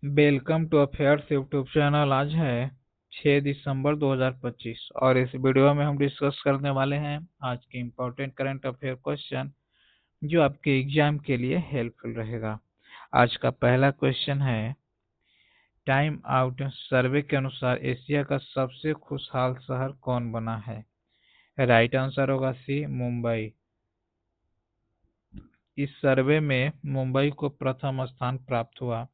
Welcome to affairs YouTube channel. आज है 6 दिसंबर 2025 और इस वीडियो में हम डिस्कस करने वाले हैं आज के इम्पोर्टेंट करंट अफेयर क्वेश्चन जो आपके एग्जाम के लिए हेल्पफुल रहेगा। आज का पहला क्वेश्चन है, टाइम आउट सर्वे के अनुसार एशिया का सबसे खुशहाल शहर कौन बना है? राइट आंसर होगा सी, मुंबई। इस सर्वे में मुंबई को प्रथम स्थान प्राप्त हुआ,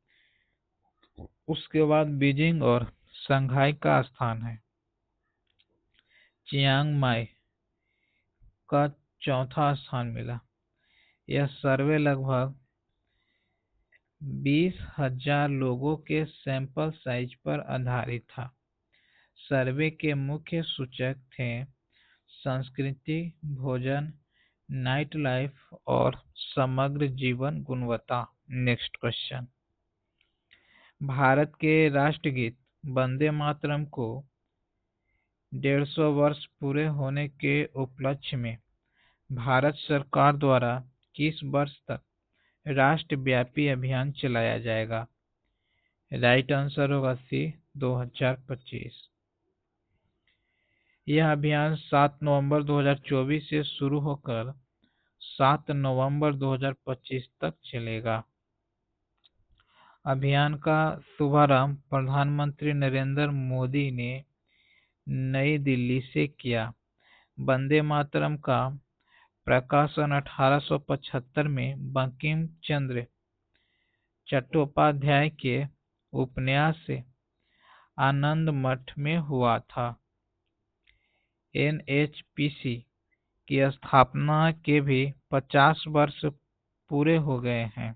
उसके बाद बीजिंग और शंघाई का स्थान है। चियांग माई का चौथा स्थान मिला। यह सर्वे लगभग 20,000 लोगों के सैंपल साइज पर आधारित था। सर्वे के मुख्य सूचक थे संस्कृति, भोजन, नाइट लाइफ और समग्र जीवन गुणवत्ता। नेक्स्ट क्वेश्चन, भारत के राष्ट्रगीत वंदे मातरम को 150 वर्ष पूरे होने के उपलक्ष्य में भारत सरकार द्वारा किस वर्ष तक राष्ट्रव्यापी अभियान चलाया जाएगा? राइट आंसर होगा सी, 2025। यह अभियान 7 नवंबर 2024 से शुरू होकर 7 नवंबर 2025 तक चलेगा। अभियान का शुभारंभ प्रधानमंत्री नरेंद्र मोदी ने नई दिल्ली से किया। वंदे मातरम का प्रकाशन 1875 में बंकिम चंद्र चट्टोपाध्याय के उपन्यास से आनंद मठ में हुआ था। एनएचपीसी की स्थापना के भी 50 वर्ष पूरे हो गए हैं।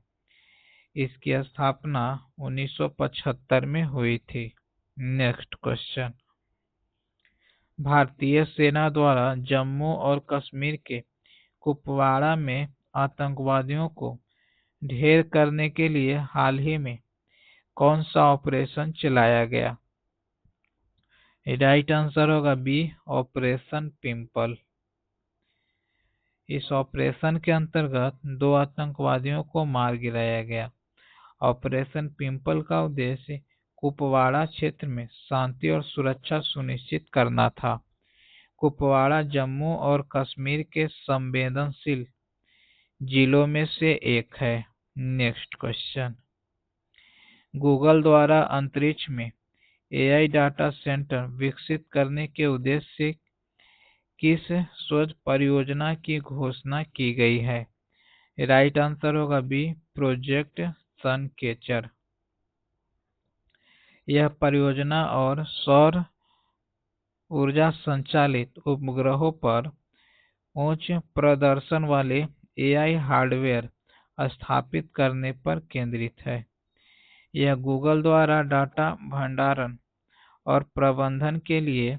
इसकी स्थापना 1975 में हुई थी। नेक्स्ट क्वेश्चन, भारतीय सेना द्वारा जम्मू और कश्मीर के कुपवाड़ा में आतंकवादियों को ढेर करने के लिए हाल ही में कौन सा ऑपरेशन चलाया गया? राइट आंसर होगा बी, ऑपरेशन पिंपल। इस ऑपरेशन के अंतर्गत 2 आतंकवादियों को मार गिराया गया। ऑपरेशन पिंपल का उद्देश्य कुपवाड़ा क्षेत्र में शांति और सुरक्षा सुनिश्चित करना था। कुपवाड़ा जम्मू और कश्मीर के संवेदनशील जिलों में से एक है। नेक्स्ट क्वेश्चन, गूगल द्वारा अंतरिक्ष में एआई डाटा सेंटर विकसित करने के उद्देश्य से किस शोध परियोजना की घोषणा की गई है? राइट आंसर होगा बी, प्रोजेक्ट सनकेचर। यह परियोजना और सौर ऊर्जा संचालित उपग्रहों पर उच्च प्रदर्शन वाले एआई हार्डवेयर स्थापित करने पर केंद्रित है। यह गूगल द्वारा डाटा भंडारण और प्रबंधन के लिए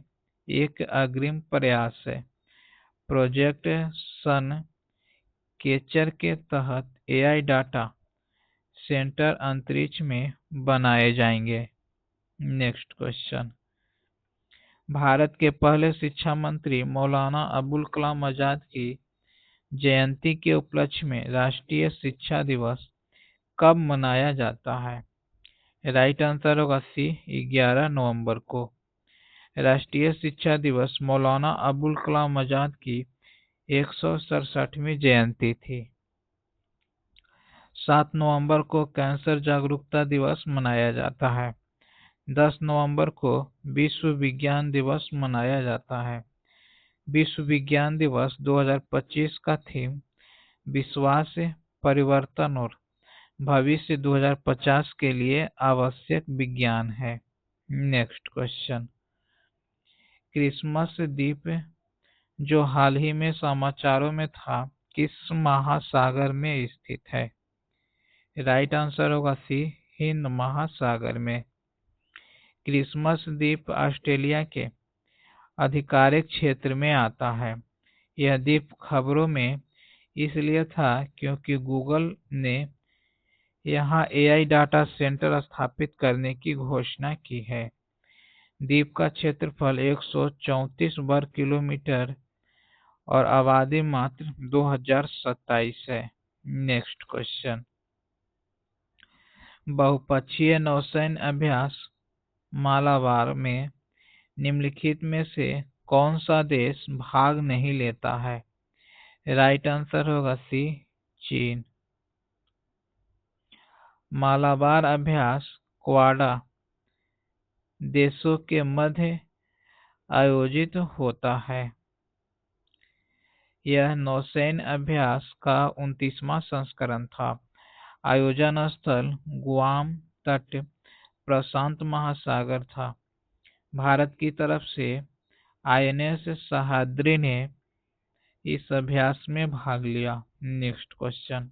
एक अग्रिम प्रयास है। प्रोजेक्ट सन केचर के तहत एआई डाटा सेंटर अंतरिक्ष में बनाए जाएंगे। नेक्स्ट क्वेश्चन, भारत के पहले शिक्षा मंत्री मौलाना अबुल कलाम आजाद की जयंती के उपलक्ष्य में राष्ट्रीय शिक्षा दिवस कब मनाया जाता है? राइट आंसर होगा सी, 11 नवंबर को। राष्ट्रीय शिक्षा दिवस मौलाना अबुल कलाम आजाद की 167वीं जयंती थी। 7 नवंबर को कैंसर जागरूकता दिवस मनाया जाता है। 10 नवंबर को विश्व विज्ञान दिवस मनाया जाता है। विश्व विज्ञान दिवस 2025 का थीम विश्वास, परिवर्तन और भविष्य 2050 के लिए आवश्यक विज्ञान है। नेक्स्ट क्वेश्चन, क्रिसमस द्वीप जो हाल ही में समाचारों में था किस महासागर में स्थित है? राइट आंसर होगा सी, हिंद महासागर में। क्रिसमस द्वीप ऑस्ट्रेलिया के आधिकारिक क्षेत्र में आता है। यह द्वीप खबरों में इसलिए था क्योंकि गूगल ने यहाँ एआई डाटा सेंटर स्थापित करने की घोषणा की है। द्वीप का क्षेत्रफल 134 वर्ग किलोमीटर और आबादी मात्र 2027 है। नेक्स्ट क्वेश्चन, बहुपक्षीय नौसैन्य अभ्यास मालाबार में निम्नलिखित में से कौन सा देश भाग नहीं लेता है? राइट आंसर होगा सी, चीन। मालाबार अभ्यास क्वाड देशों के मध्य आयोजित होता है। यह नौसैन्य अभ्यास का 29वां संस्करण था। आयोजन स्थल गुआम तट प्रशांत महासागर था। भारत की तरफ से INS सह्याद्री ने इस अभ्यास में भाग लिया। नेक्स्ट क्वेश्चन,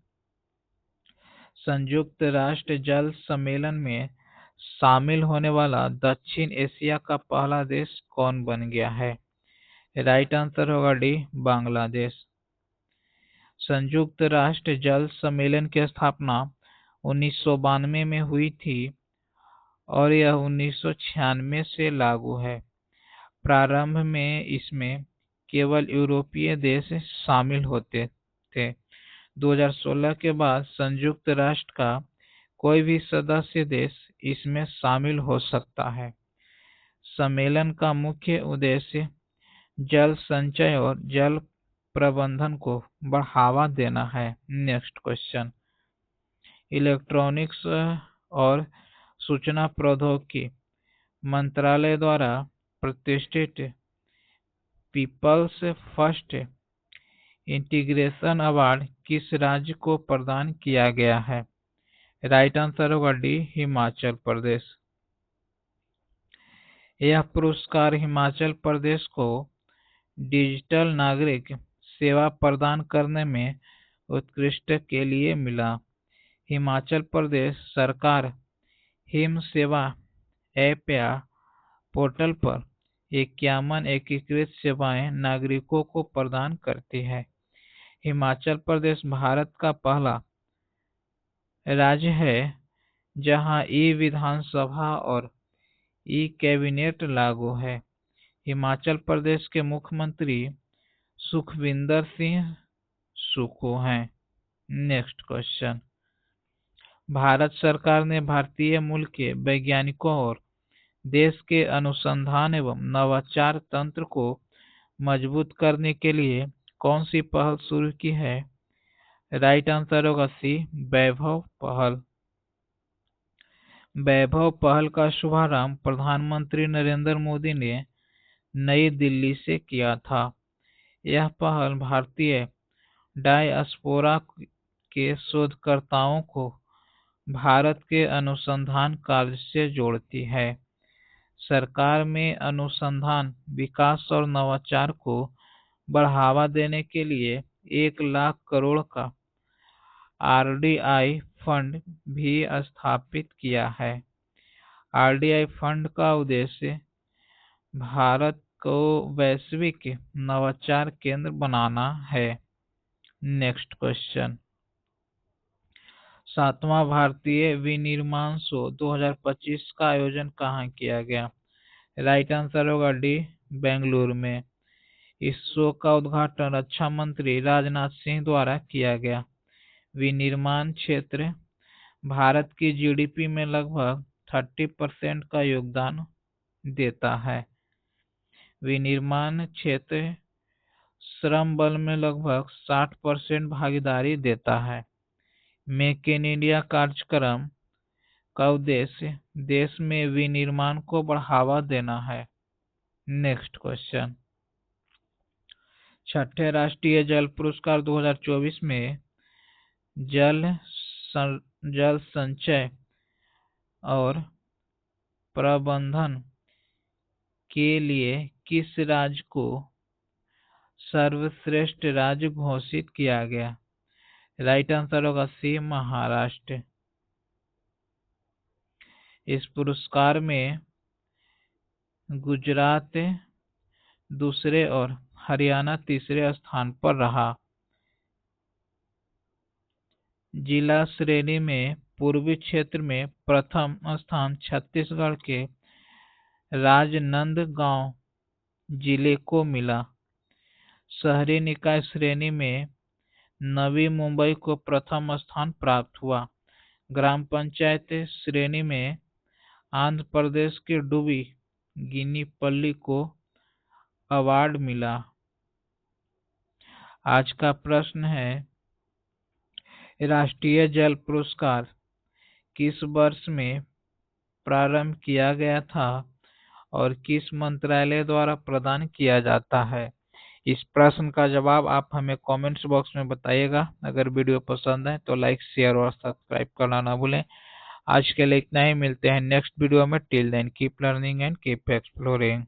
संयुक्त राष्ट्र जल सम्मेलन में शामिल होने वाला दक्षिण एशिया का पहला देश कौन बन गया है? राइट आंसर होगा डी, बांग्लादेश। संयुक्त राष्ट्र जल सम्मेलन की स्थापना 1992 में हुई थी और यह 1996 से लागू है। प्रारंभ में इसमें केवल यूरोपीय देश शामिल होते थे। 2016 के बाद संयुक्त राष्ट्र का कोई भी सदस्य देश इसमें शामिल हो सकता है। सम्मेलन का मुख्य उद्देश्य जल संचय और जल प्रबंधन को बढ़ावा देना है। नेक्स्ट क्वेश्चन, इलेक्ट्रॉनिक्स और सूचना प्रौद्योगिकी मंत्रालय द्वारा प्रतिष्ठित पीपल्स फर्स्ट इंटीग्रेशन अवार्ड किस राज्य को प्रदान किया गया है? राइट आंसर होगा डी, हिमाचल प्रदेश। यह पुरस्कार हिमाचल प्रदेश को डिजिटल नागरिक सेवा प्रदान करने में उत्कृष्ट के लिए मिला। हिमाचल प्रदेश सरकार हिम सेवा ऐप या पोर्टल पर 51 एकीकृत सेवाएं नागरिकों को प्रदान करती है। हिमाचल प्रदेश भारत का पहला राज्य है जहां ई-विधानसभा और ई-कैबिनेट लागू है। हिमाचल प्रदेश के मुख्यमंत्री सुखविंदर सिंह सुक्खू हैं। नेक्स्ट क्वेश्चन, भारत सरकार ने भारतीय मूल के वैज्ञानिकों और देश के अनुसंधान एवं नवाचार तंत्र को मजबूत करने के लिए कौन सी पहल शुरू की है? राइट आंसर होगा सी, वैभव पहल। वैभव पहल का शुभारंभ प्रधानमंत्री नरेंद्र मोदी ने नई दिल्ली से किया था। यह पहल भारतीय डायस्पोरा के शोधकर्ताओं को भारत के अनुसंधान कार्य से जोड़ती है। सरकार में अनुसंधान, विकास और नवाचार को बढ़ावा देने के लिए 1 लाख करोड़ का RDI फंड भी स्थापित किया है। RDI फंड का उद्देश्य भारत को वैश्विक नवाचार केंद्र बनाना है। नेक्स्ट क्वेश्चन, 7वां भारतीय विनिर्माण शो 2025 का आयोजन कहाँ किया गया? राइट आंसर होगा डी, बेंगलुरु में। इस शो का उद्घाटन रक्षा मंत्री राजनाथ सिंह द्वारा किया गया। विनिर्माण क्षेत्र भारत की GDP में लगभग 30% का योगदान देता है। विनिर्माण क्षेत्र श्रम बल में लगभग 60% भागीदारी देता है। मेक इन इंडिया कार्यक्रम का उद्देश्य देश में विनिर्माण को बढ़ावा देना है। नेक्स्ट क्वेश्चन, 6ठे राष्ट्रीय जल पुरस्कार 2024 में जल संचय और प्रबंधन के लिए किस राज्य को सर्वश्रेष्ठ राज्य घोषित किया गया? राइट आंसर होगा सी, महाराष्ट्र। इस पुरस्कार में गुजरात दूसरे और हरियाणा तीसरे स्थान पर रहा। जिला श्रेणी में पूर्वी क्षेत्र में प्रथम स्थान छत्तीसगढ़ के राजनांदगांव जिले को मिला। शहरी निकाय श्रेणी में नवी मुंबई को प्रथम स्थान प्राप्त हुआ। ग्राम पंचायत श्रेणी में आंध्र प्रदेश के डुबी गिनीपल्ली को अवार्ड मिला। आज का प्रश्न है, राष्ट्रीय जल पुरस्कार किस वर्ष में प्रारंभ किया गया था और किस मंत्रालय द्वारा प्रदान किया जाता है? इस प्रश्न का जवाब आप हमें कमेंट्स बॉक्स में बताइएगा। अगर वीडियो पसंद है तो लाइक, शेयर और सब्सक्राइब करना ना भूलें। आज के लिए इतना ही, मिलते हैं नेक्स्ट वीडियो में। Till then keep learning and keep exploring.